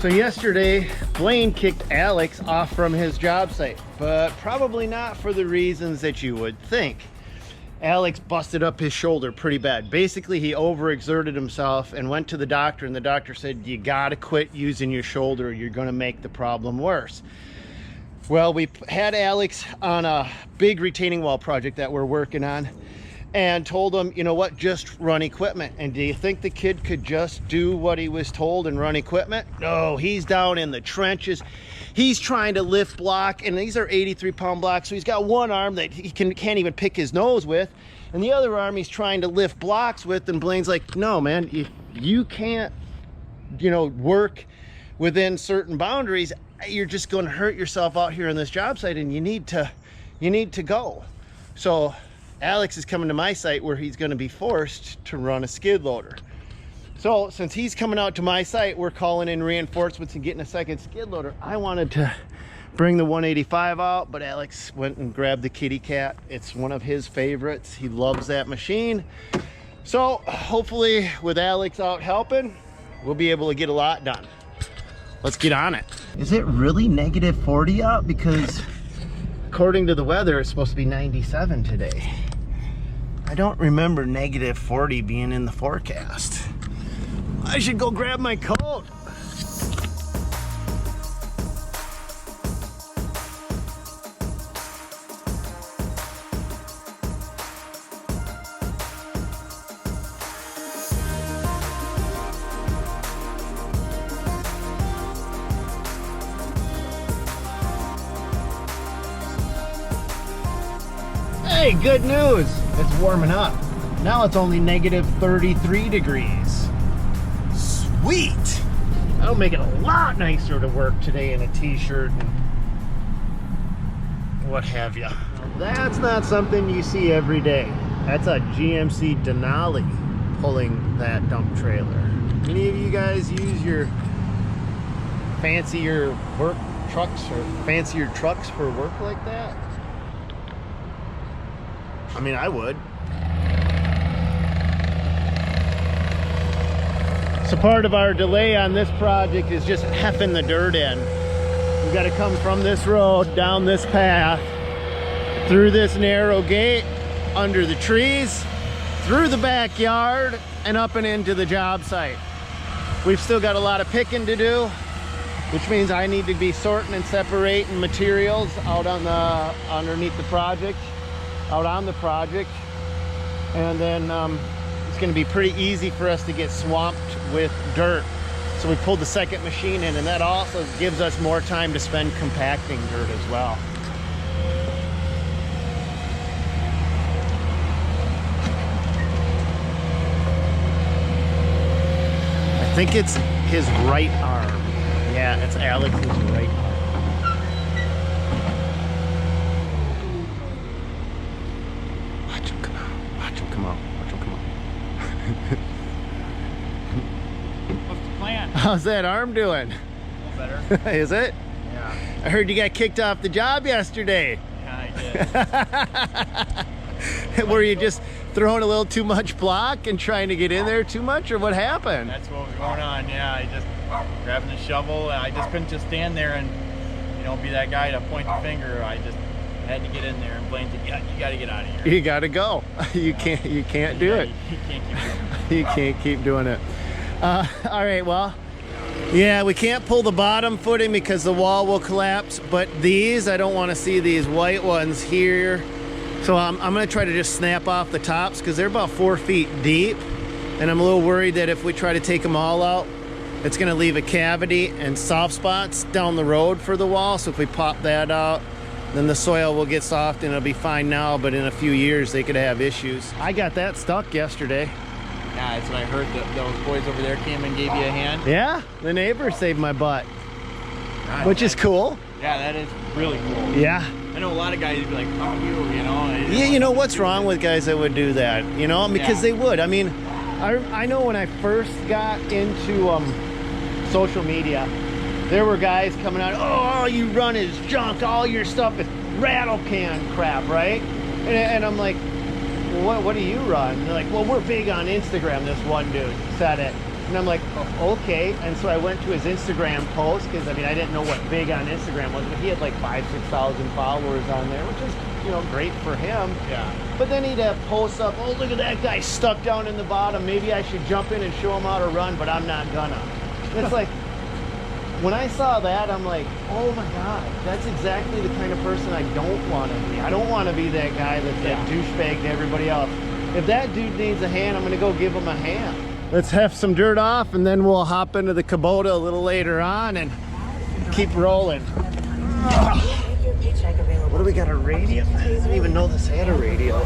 So yesterday, Blaine kicked Alex off from his job site, but probably not for the reasons that you would think. Alex busted up his shoulder pretty bad. Basically, he overexerted himself and went to the doctor, and the doctor said, you gotta quit using your shoulder, you're gonna make the problem worse. Well, we had Alex on a big retaining wall project that we're working on, and told him, you know what, just run equipment. And do you think the kid could just do what he was told and run equipment? No, he's down in the trenches. He's trying to lift block, and these are 83-pound blocks, so he's got one arm that he can't even pick his nose with, and the other arm he's trying to lift blocks with, and Blaine's like, no, man, you can't, you know, work within certain boundaries. You're just going to hurt yourself out here on this job site, and you need to go. So Alex is coming to my site where he's going to be forced to run a skid loader. So since he's coming out to my site, we're calling in reinforcements and getting a second skid loader. I wanted to bring the 185 out, but Alex went and grabbed the kitty cat. It's one of his favorites. He loves that machine. So hopefully with Alex out helping, we'll be able to get a lot done. Let's get on it. Is it really negative 40 out? Because according to the weather, it's supposed to be 97 today. I don't remember negative 40 being in the forecast. I should go grab my coat. Hey, good news. It's warming up. Now it's only negative 33 degrees. Sweet. That'll make it a lot nicer to work today in a t-shirt and what have you. That's not something you see every day. That's a GMC Denali pulling that dump trailer. Any of you guys use your fancier work trucks or fancier trucks for work like that? I mean, I would. So part of our delay on this project is just heffing the dirt in. We've got to come from this road, down this path, through this narrow gate, under the trees, through the backyard, and up and into the job site. We've still got a lot of picking to do, which means I need to be sorting and separating materials out on the underneath the project. Out on the project, and then it's going to be pretty easy for us to get swamped with dirt. So we pulled the second machine in, and that also gives us more time to spend compacting dirt as well. I think it's his right arm. Yeah, it's Alex's right arm. What's the plan? How's that arm doing? A little better. Is it? Yeah. I heard you got kicked off the job yesterday. Yeah, I did. Were you just throwing a little too much block and trying to get in there too much, or what happened? That's what was going on. Yeah, I just grabbing the shovel, and I just couldn't just stand there and, you know, be that guy to point the finger. I just had to get in there, and Blaine said, "Yeah, you got to get out of here. You got to go. You can't do it. You can't keep doing it." You can't keep doing it. All right, well, yeah, we can't pull the bottom footing because the wall will collapse, but these, I don't want to see these white ones here. So I'm going to try to just snap off the tops because they're about 4 feet deep, and I'm a little worried that if we try to take them all out, it's going to leave a cavity and soft spots down the road for the wall. So if we pop that out, then the soil will get soft and it'll be fine now, but in a few years they could have issues. I got that stuck yesterday. Yeah, that's what I heard. Those boys over there came and gave you a hand. Yeah, the neighbor saved my butt, Nice. which is cool. Yeah, that is really cool. Yeah. I know a lot of guys would be like, "Fuck you," you know. Yeah, you know what's wrong with guys that would do that? You know, because they would. I mean, I know when I first got into social media, there were guys coming out, "Oh, all you run is junk. All your stuff is rattle can crap, right?" And I'm like, well, what do you run? And they're like, "Well, we're big on Instagram." This one dude said it. And I'm like, oh, okay. And so I went to his Instagram post, because I mean, I didn't know what big on Instagram was, but he had like 5,000-6,000 followers on there, which is, you know, great for him. Yeah. But then he'd have posts up, oh, look at that guy stuck down in the bottom. Maybe I should jump in and show him how to run, but I'm not gonna. It's like, when I saw that, I'm like, oh my God, that's exactly the kind of person I don't want to be. I don't want to be that guy that's that douchebag to everybody else. If that dude needs a hand, I'm gonna go give him a hand. Let's heft some dirt off, and then we'll hop into the Kubota a little later on and keep rolling. What do we got, a radio? I didn't even know this had a radio.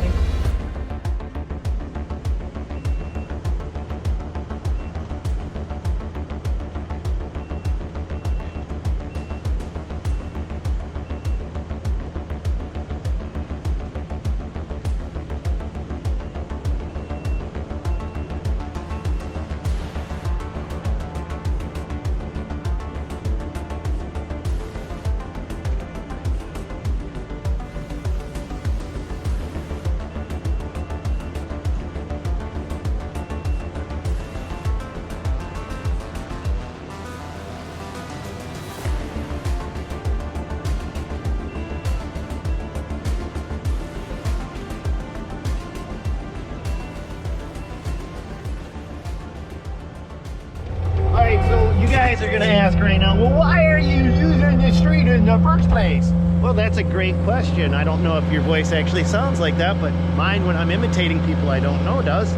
Guys are gonna ask right now, well, why are you using the street in the first place? Well, that's a great question. I don't know if your voice actually sounds like that, but mine, when I'm imitating people I don't know, does.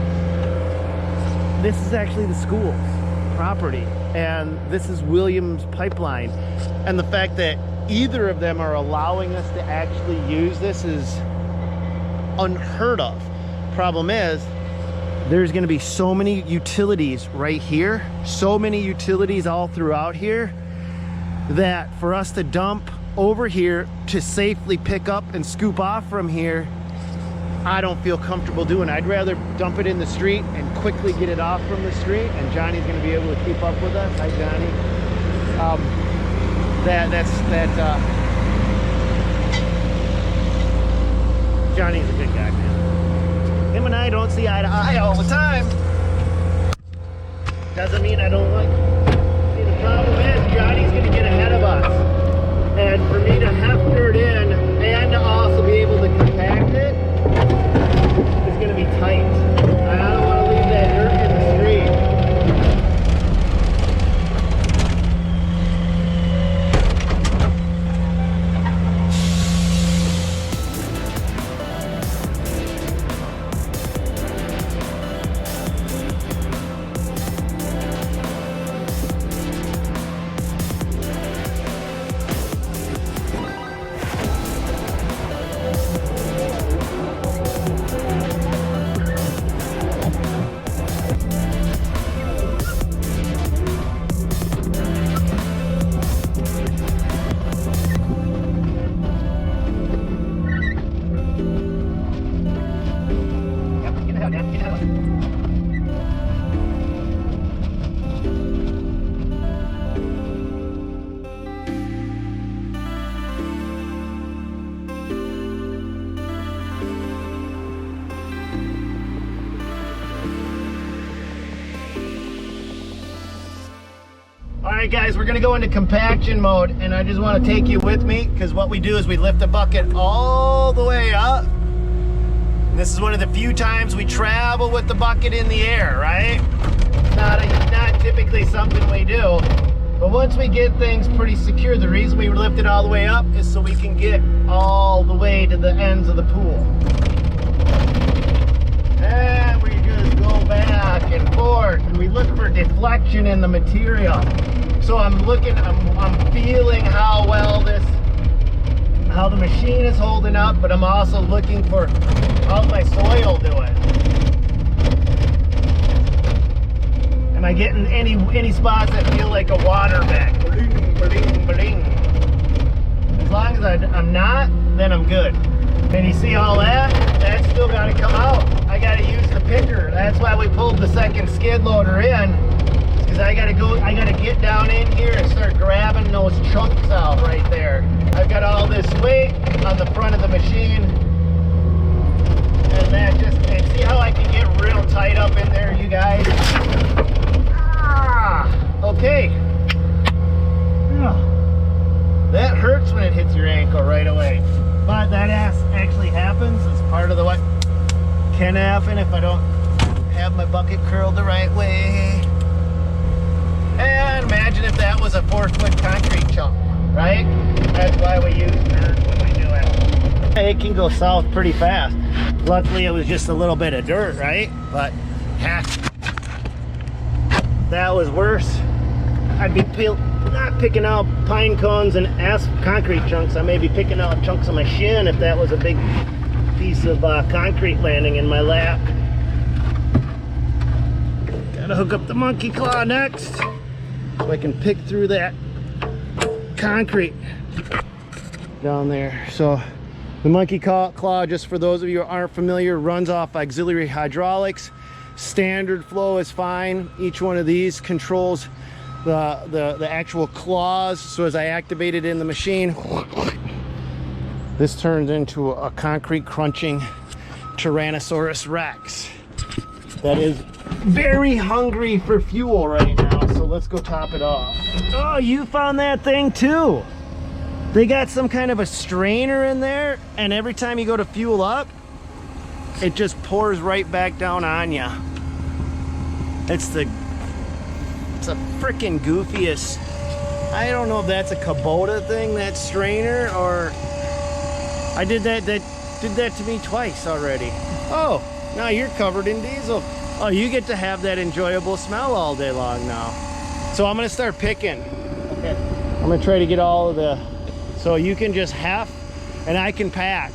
This is actually the school's property, and this is Williams Pipeline, and the fact that either of them are allowing us to actually use this is unheard of. Problem is, there's going to be so many utilities right here, so many utilities all throughout here, that for us to dump over here to safely pick up and scoop off from here, I don't feel comfortable doing. I'd rather dump it in the street and quickly get it off from the street, and Johnny's going to be able to keep up with us. Hi, Johnny. Johnny's a good guy, man. Him and I don't see eye to eye all the time. Doesn't mean I don't like him. See, the problem is Johnny's going to get ahead of us. And for me to heft dirt in and to also be able to compact it is going to be tight. I don't want to leave that dirt in the street. Alright guys, we're going to go into compaction mode, and I just want to take you with me, because what we do is we lift the bucket all the way up. And this is one of the few times we travel with the bucket in the air, right? Not typically something we do, but once we get things pretty secure, the reason we lift it all the way up is so we can get all the way to the ends of the pool. And we just go back and forth, and we look for deflection in the material. So I'm feeling how well how the machine is holding up, but I'm also looking for how's my soil doing. Am I getting any spots that feel like a water bed? Bling, bling, bling. As long as I'm not, then I'm good. And you see all that? That's still got to come out. I got to use the picker. That's why we pulled the second skid loader in. Because I got to get down in here and start grabbing those chunks out right there. I've got all this weight on the front of the machine. And see how I can get real tight up in there, you guys? Okay. That hurts when it hits your ankle right away. But that actually happens as part of the what can happen if I don't have my bucket curled the right way. And imagine if that was a 4-foot concrete chunk, right? That's why we use dirt when we do it. It can go south pretty fast. Luckily it was just a little bit of dirt, right? But heck, that was worse. I'd be not picking out pine cones and concrete chunks. I may be picking out chunks of my shin if that was a big piece of concrete landing in my lap. Gotta hook up the monkey claw next so I can pick through that concrete down there. So the monkey claw, just for those of you who aren't familiar, runs off auxiliary hydraulics. Standard flow is fine. Each one of these controls the actual claws. So as I activate it in the machine, this turns into a concrete crunching Tyrannosaurus Rex that is very hungry for fuel right now. So let's go top it off. Oh, you found that thing too. They got some kind of a strainer in there, and every time you go to fuel up, it just pours right back down on you. It's a freaking goofiest. I don't know if that's a Kubota thing, that strainer, or I did that to me twice already. Oh, now you're covered in diesel. Oh, you get to have that enjoyable smell all day long now. So I'm gonna start picking. Okay. I'm gonna try to get all of the, so you can just half and I can pack.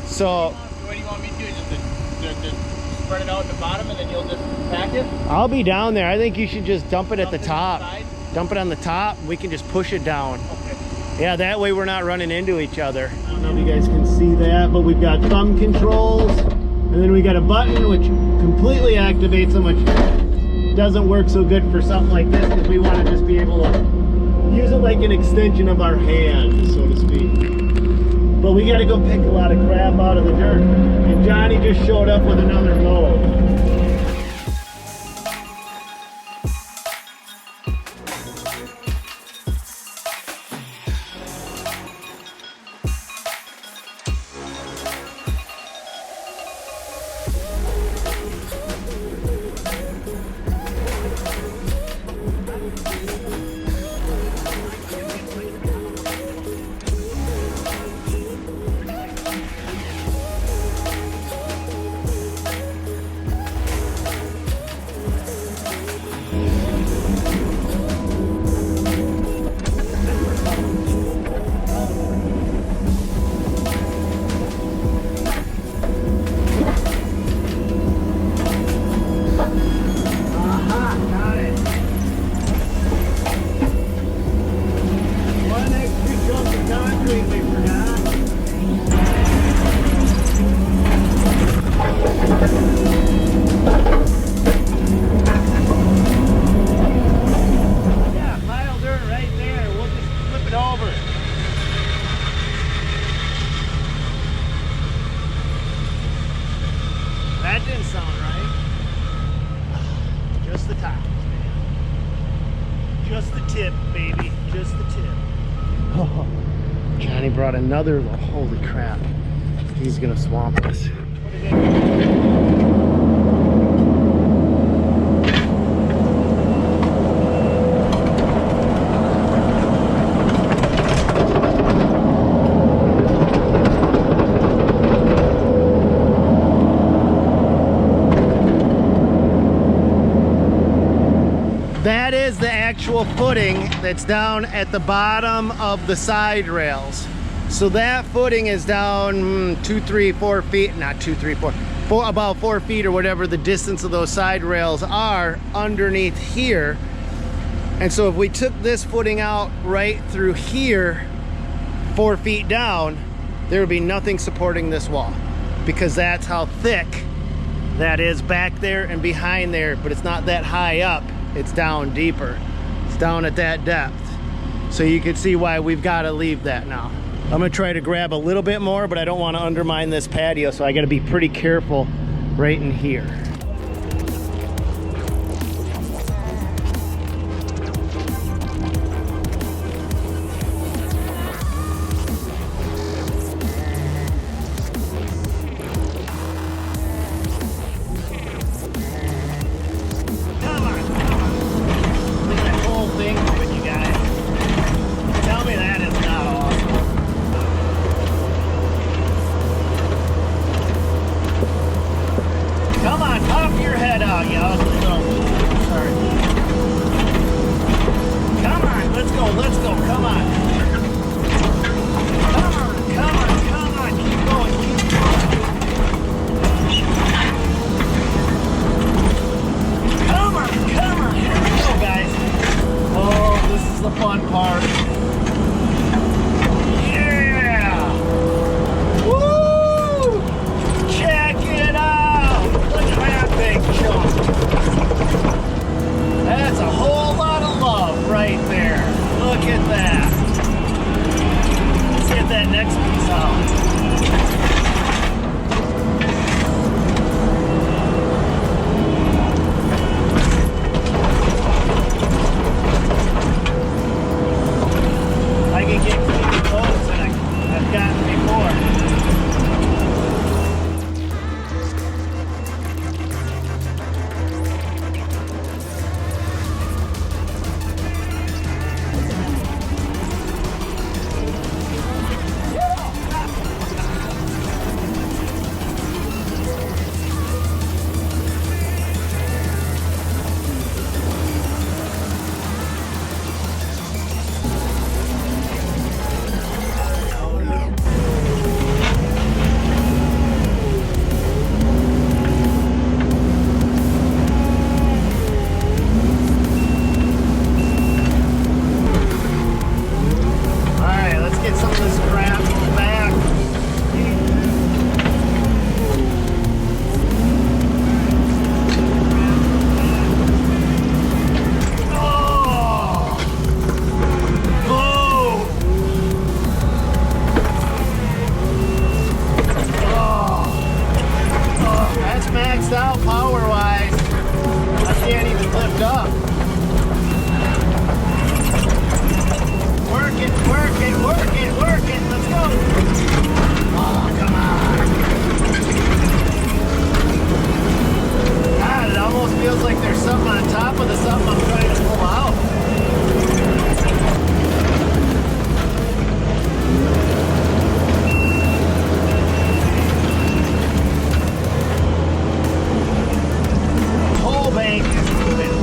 So what do you want me to do? Just spread it out at the bottom and then you'll just pack it? I'll be down there. I think you should just dump it at the top. Dump it on the top. We can just push it down. Okay. Yeah, that way we're not running into each other. I don't know if you guys can see that, but we've got thumb controls, and then we got a button which completely activates them, which doesn't work so good for something like this because we want to just be able to use it like an extension of our hand, so to speak. But we got to go pick a lot of crap out of the dirt, and Johnny just showed up with another load. That didn't sound right. Just the tops, man. Just the tip, baby. Just the tip. Oh, Johnny brought another. Holy crap. He's gonna swamp us. That is the actual footing that's down at the bottom of the side rails. So that footing is down 2, 3, 4 feet, not 2, 3, 4, about 4 feet or whatever the distance of those side rails are underneath here. And so if we took this footing out right through here, 4 feet down, there would be nothing supporting this wall, because that's how thick that is back there and behind there. But it's not that high up. It's down deeper. It's down at that depth. So you can see why we've got to leave that now. I'm gonna try to grab a little bit more, but I don't want to undermine this patio, so I got to be pretty careful right in here. Peace out. I can get cleaner clothes than I've gotten before. Out power wise, I can't even lift up. Work it, work it, work it, work it. Let's go. Oh, come on. God, it almost feels like there's something on top of the something I'm trying to pull out. Bank is moving.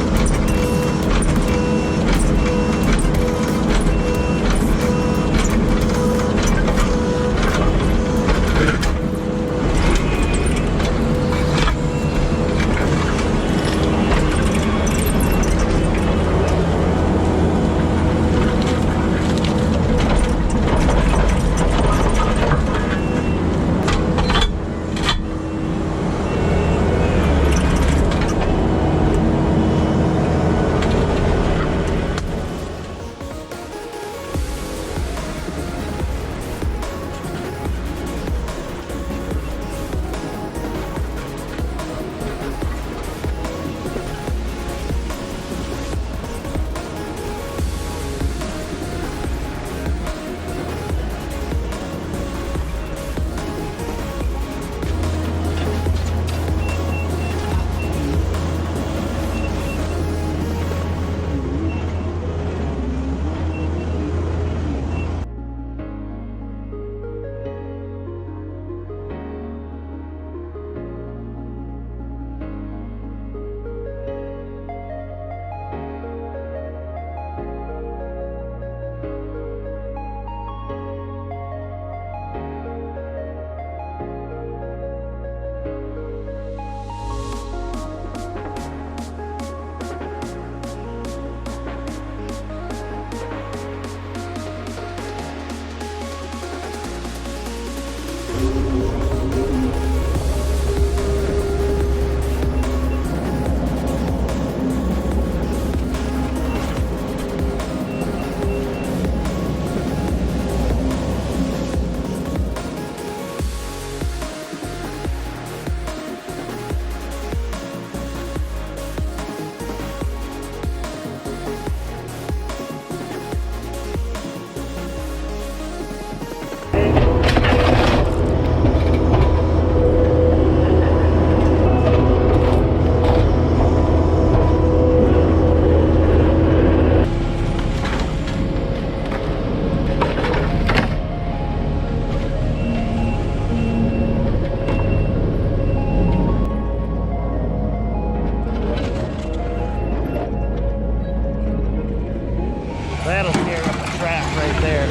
That'll tear up the track right there.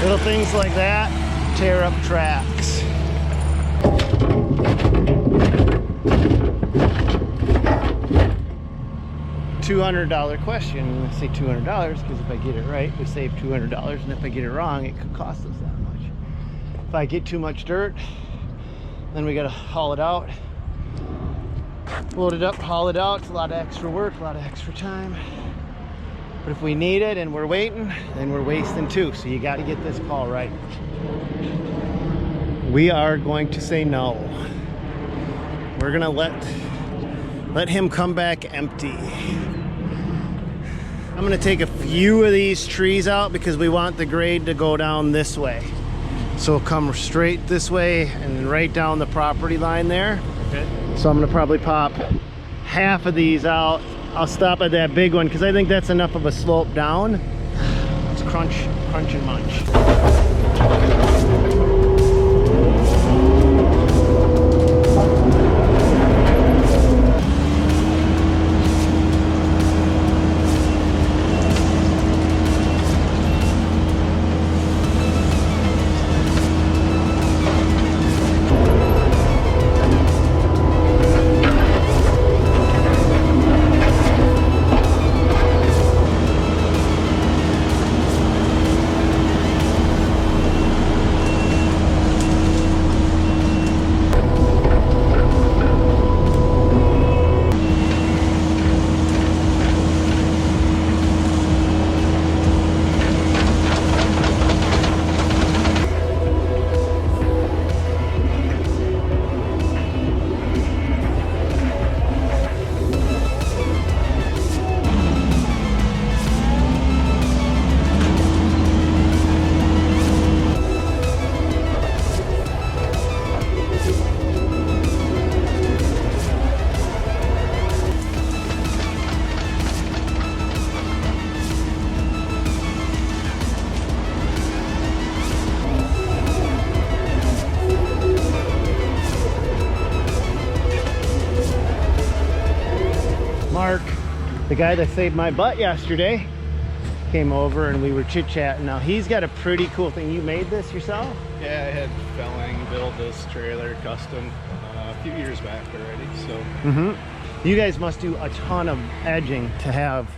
Little things like that tear up tracks. $200 question. I say $200 because if I get it right, we save $200, and if I get it wrong, it could cost us that much. If I get too much dirt, then we gotta haul it out, load it up, haul it out. It's a lot of extra work, a lot of extra time. But if we need it and we're waiting, then we're wasting too. So you got to get this call right. We are going to say no. We're gonna let him come back empty. I'm gonna take a few of these trees out because we want the grade to go down this way. So we'll come straight this way and right down the property line there. Okay. So I'm gonna probably pop half of these out. I'll stop at that big one because I think that's enough of a slope down. Let's crunch and munch. Mark, the guy that saved my butt yesterday, came over and we were chit-chatting. Now he's got a pretty cool thing. You made this yourself? Yeah, I had Felling build this trailer custom a few years back already. So You guys must do a ton of edging to have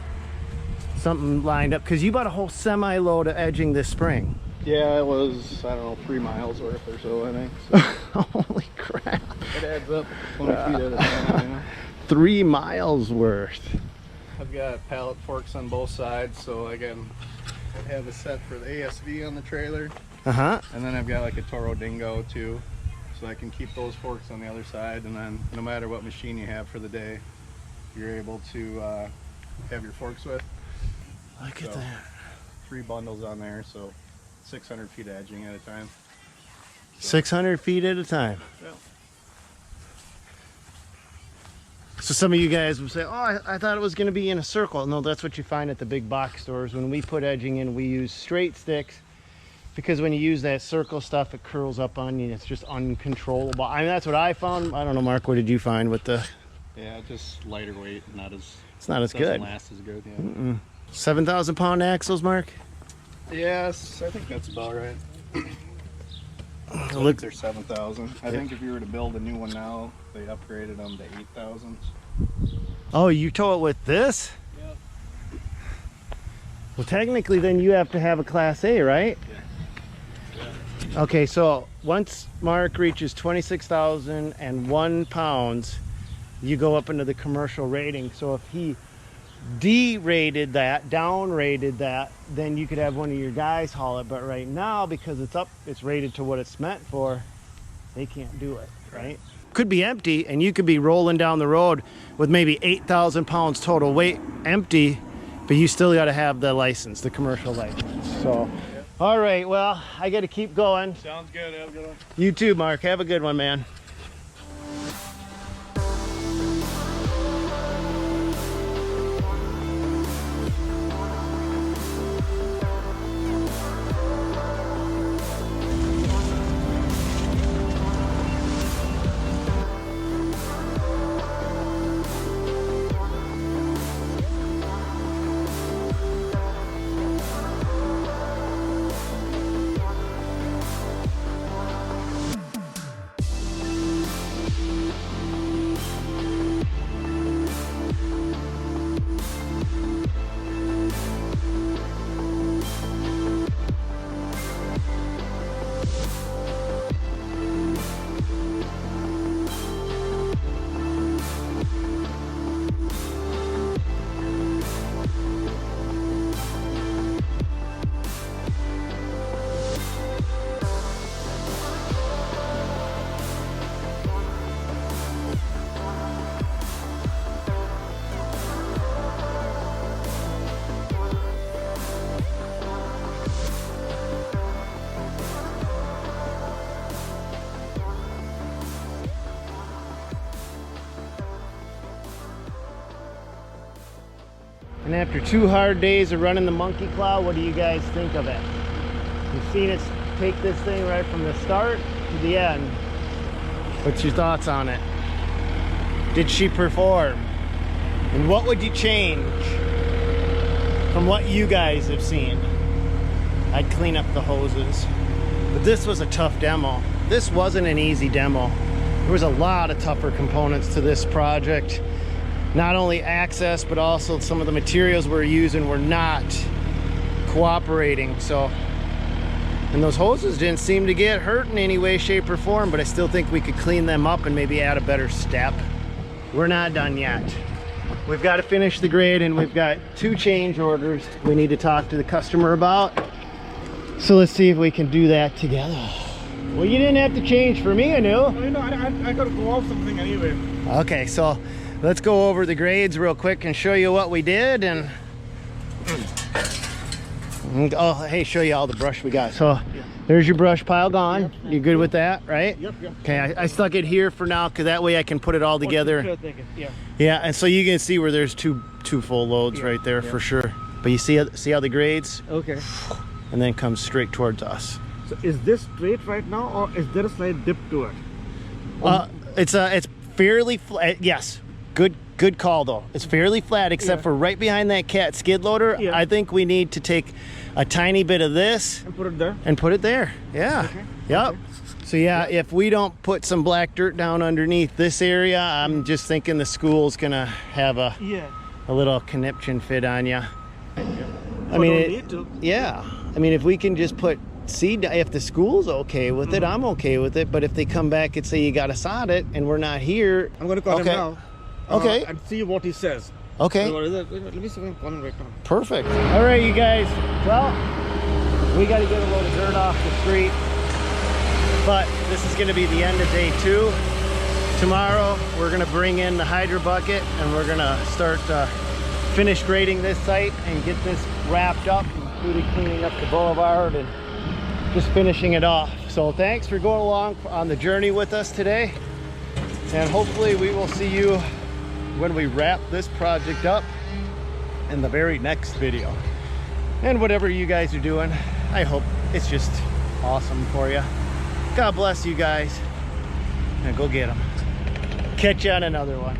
something lined up, because you bought a whole semi-load of edging this spring. yeah, it was, I don't know, 3 miles worth or so, I think. So Holy crap. it adds up 20 feet at a time, you know? 3 miles worth. I've got pallet forks on both sides, so I have a set for the ASV on the trailer, and then I've got like a Toro Dingo too, so I can keep those forks on the other side, and then no matter what machine you have for the day, you're able to have your forks with. Look at that. 3 bundles on there, so 600 feet of edging at a time. 600 feet at a time. Yeah. So some of you guys would say, oh, I thought it was going to be in a circle. No, that's what you find at the big box stores. When we put edging in, we use straight sticks, because when you use that circle stuff, it curls up on you. It's just uncontrollable. I mean, that's what I found. I don't know, Mark, what did you find with the... Yeah, just lighter weight, It's not as good. Doesn't last as good, yeah. 7,000 pound axles, Mark? Yes, I think that's about right. Look, They're 7,000. I think if you were to build a new one now, they upgraded them to 8,000. oh, you tow it with this? Yep. Well, technically, then you have to have a Class A, right? Yeah. Okay, so once Mark reaches 26,001 pounds, you go up into the commercial rating. So if he derated that, downrated that, then you could have one of your guys haul it. But right now, because it's rated to what it's meant for, they can't do it, right? Could be empty, and you could be rolling down the road with maybe 8,000 pounds total weight empty, but you still got to have the license, the commercial license. So, all right, well, I got to keep going. Sounds good. Have a good one. You too, Mark. Have a good one, man. And after 2 hard days of running the monkey plow, what do you guys think of it? You've seen it take this thing right from the start to the end. What's your thoughts on it? Did she perform? And what would you change from what you guys have seen? I'd clean up the hoses. But this was a tough demo. This wasn't an easy demo. There was a lot of tougher components to this project. Not only access, but also some of the materials we're using were not cooperating. So, and those hoses didn't seem to get hurt in any way, shape, or form, but I still think we could clean them up and maybe add a better step. We're not done yet. We've got to finish the grade, and we've got 2 change orders we need to talk to the customer about. So let's see if we can do that together. Well, you didn't have to change for me, I knew. I gotta go off something anyway. Okay, so let's go over the grades real quick and show you what we did. And oh, hey, show you all the brush we got. So there's your brush pile gone. Yep. You good with that, right? Yep. Okay, I stuck it here for now because that way I can put it all together. Yeah, and so you can see where there's two full loads right there for sure. But you see how the grades? Okay. And then comes straight towards us. So is this straight right now, or is there a slight dip to it? It's fairly flat. Yes, good call though. It's fairly flat except for right behind that cat skid loader. Yeah. I think we need to take a tiny bit of this And put it there? and put it there. Yeah. Okay. Yep. Okay. So yeah, if we don't put some black dirt down underneath this area, I'm just thinking the school's gonna have a little conniption fit on you. I mean, yeah. I mean, if we can just put seed, if the school's okay with it, I'm okay with it. But if they come back and say you got to sod it and we're not here, I'm going to call him now. Okay. And see what he says. Okay. Let me see if I'm calling right now. Perfect. All right, you guys. Well, we got to get a load of dirt off the street. But this is going to be the end of day 2. Tomorrow, we're going to bring in the hydro bucket and we're going to start finish grading this site and get this wrapped up, including cleaning up the boulevard and just finishing it off. So thanks for going along on the journey with us today, and hopefully we will see you when we wrap this project up in the very next video. And whatever you guys are doing, I hope it's just awesome for you. God bless you guys, and go get them. Catch you on another one.